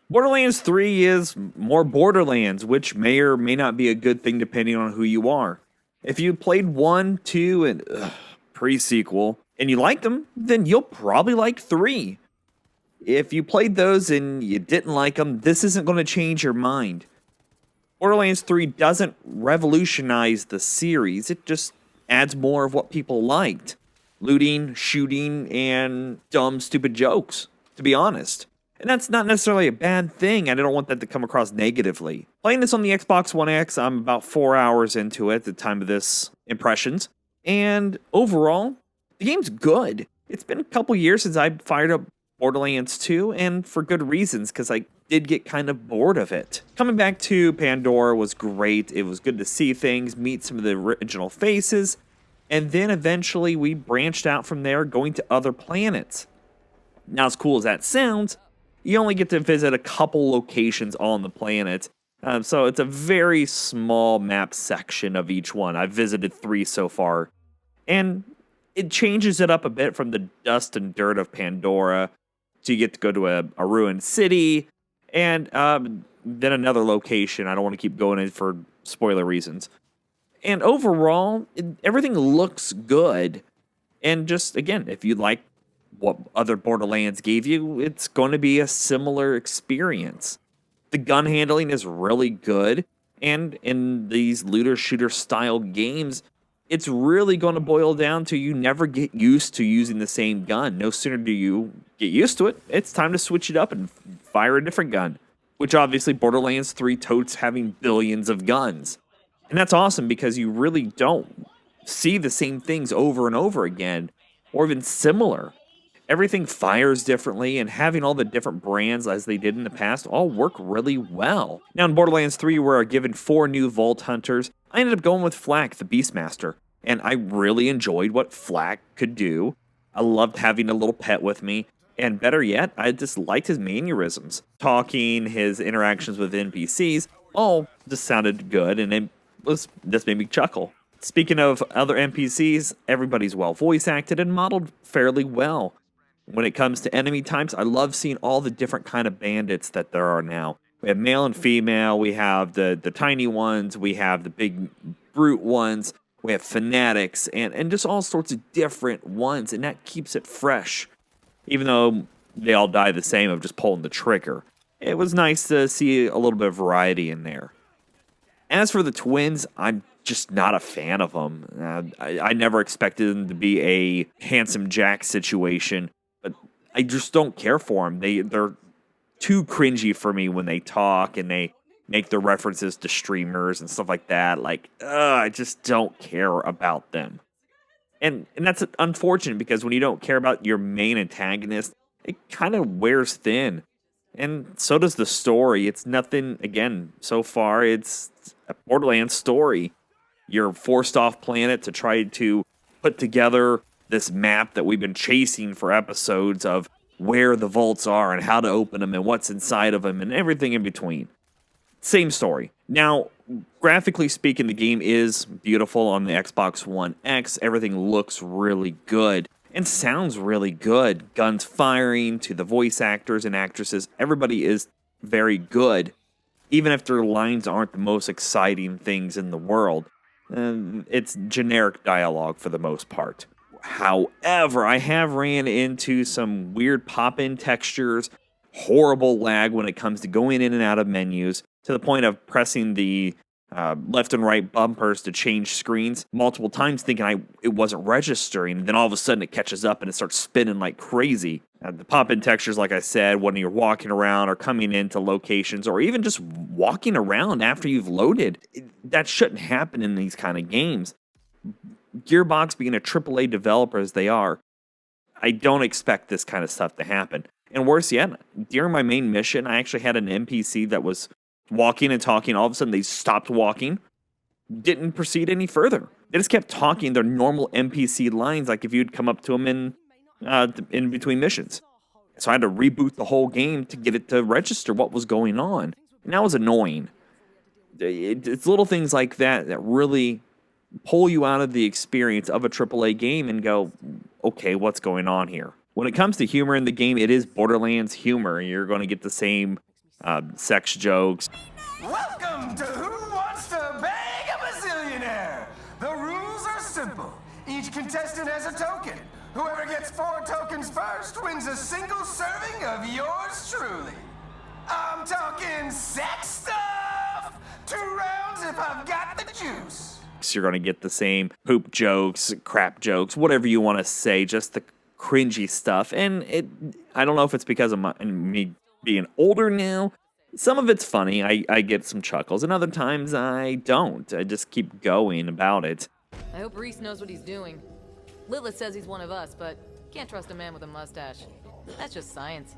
Borderlands 3 is more Borderlands, which may or may not be a good thing depending on who you are. If you played 1, 2, and pre-sequel, and you liked them, then you'll probably like 3. If you played those and you didn't like them, this isn't going to change your mind. Borderlands 3 doesn't revolutionize the series, it just adds more of what people liked: looting, shooting, and dumb, stupid jokes, to be honest. And that's not necessarily a bad thing. I don't want that to come across negatively. Playing this on the Xbox One X, I'm about 4 hours into it at the time of this impressions. And overall, the game's good. It's been a couple years since I fired up Borderlands 2, and for good reasons, because I did get kind of bored of it. Coming back to Pandora was great. It was good to see things, meet some of the original faces, and then eventually we branched out from there, going to other planets. Now, as cool as that sounds, you only get to visit a couple locations on the planet. So it's a very small map section of each one. I've visited 3 so far. And it changes it up a bit from the dust and dirt of Pandora. So you get to go to a ruined city and then another location. I don't want to keep going in for spoiler reasons. And overall, everything looks good. And just, again, if you like what other Borderlands gave you, it's going to be a similar experience. The gun handling is really good, and in these looter shooter style games, it's really going to boil down to you never get used to using the same gun. No sooner do you get used to it, it's time to switch it up and fire a different gun, which obviously Borderlands 3 totes having billions of guns. And that's awesome because you really don't see the same things over and over again, or even similar. Everything fires differently, and having all the different brands as they did in the past all work really well. Now in Borderlands 3, we're given 4 new Vault Hunters. I ended up going with Flak, the Beastmaster, and I really enjoyed what Flak could do. I loved having a little pet with me, and better yet, I just liked his mannerisms. Talking, his interactions with NPCs, all just sounded good, and this made me chuckle. Speaking of other NPCs, everybody's well voice acted and modeled fairly well. When it comes to enemy types, I love seeing all the different kind of bandits that there are now. We have male and female, we have the tiny ones, we have the big brute ones, we have fanatics, and just all sorts of different ones, and that keeps it fresh. Even though they all die the same of just pulling the trigger. It was nice to see a little bit of variety in there. As for the twins, I'm just not a fan of them. I never expected them to be a handsome Jack situation. I just don't care for them. They're too cringy for me when they talk and they make their references to streamers and stuff like that. Like, I just don't care about them. And that's unfortunate because when you don't care about your main antagonist, it kind of wears thin. And so does the story. It's nothing, again, so far, it's a Borderlands story. You're forced off planet to try to put together this map that we've been chasing for episodes of where the vaults are and how to open them and what's inside of them and everything in between. Same story. Now, graphically speaking, the game is beautiful on the Xbox One X. Everything looks really good and sounds really good. Guns firing to the voice actors and actresses. Everybody is very good, even if their lines aren't the most exciting things in the world. It's generic dialogue for the most part. However, I have ran into some weird pop-in textures, horrible lag when it comes to going in and out of menus, to the point of pressing the left and right bumpers to change screens multiple times, thinking it wasn't registering. And then all of a sudden it catches up and it starts spinning like crazy. The pop-in textures, like I said, when you're walking around or coming into locations or even just walking around after you've loaded, that shouldn't happen in these kind of games. Gearbox being a AAA developer as they are, I don't expect this kind of stuff to happen. And worse yet, during my main mission, I actually had an NPC that was walking and talking. All of a sudden, they stopped walking, didn't proceed any further. They just kept talking their normal NPC lines, like if you'd come up to them in between missions. So I had to reboot the whole game to get it to register what was going on. And that was annoying. It's little things like that that really pull you out of the experience of a AAA game and go, okay, what's going on here? When it comes to humor in the game, it is Borderlands humor. You're going to get the same sex jokes. Welcome to Who Wants to Bang a Bazillionaire? The rules are simple. Each contestant has a token. Whoever gets 4 tokens first wins a single serving of yours truly. I'm talking sex stuff! 2 rounds if I've got the juice. You're going to get the same poop jokes, crap jokes, whatever you want to say, just the cringy stuff. And I don't know if it's because of me being older now. Some of it's funny. I get some chuckles, and other times I don't. I just keep going about it. I hope Reese knows what he's doing. Lilith says he's one of us, but can't trust a man with a mustache. That's just science.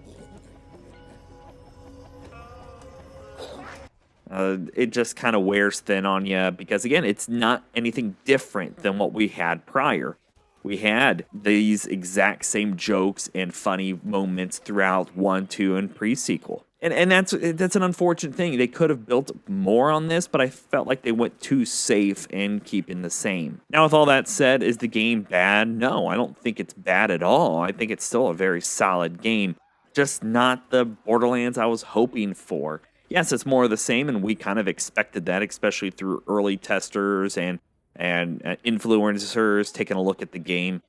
It just kind of wears thin on you because, again, it's not anything different than what we had prior. We had these exact same jokes and funny moments throughout 1, 2, and pre-sequel. And that's an unfortunate thing. They could have built more on this, but I felt like they went too safe in keeping the same. Now, with all that said, is the game bad? No, I don't think it's bad at all. I think it's still a very solid game. Just not the Borderlands I was hoping for. Yes, it's more of the same, and we kind of expected that, especially through early testers and influencers taking a look at the game.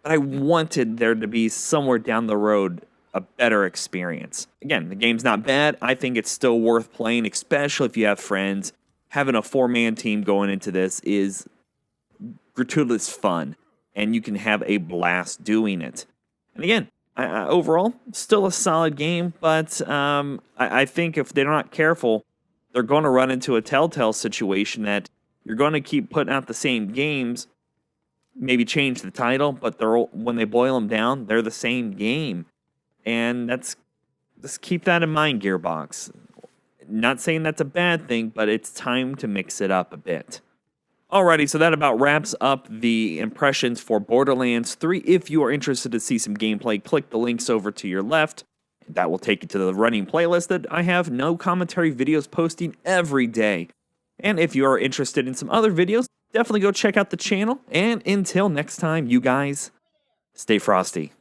But I wanted there to be somewhere down the road a better experience. Again, the game's not bad. I think it's still worth playing, especially if you have friends. Having a 4-man team going into this is gratuitous fun, and you can have a blast doing it. And again, overall, still a solid game, but I think if they're not careful, they're going to run into a telltale situation that you're going to keep putting out the same games, maybe change the title, but when they boil them down, they're the same game. And just keep that in mind, Gearbox. Not saying that's a bad thing, but it's time to mix it up a bit. Alrighty, so that about wraps up the impressions for Borderlands 3. If you are interested to see some gameplay, click the links over to your left. That will take you to the running playlist that I have no commentary videos posting every day. And if you are interested in some other videos, definitely go check out the channel. And until next time, you guys, stay frosty.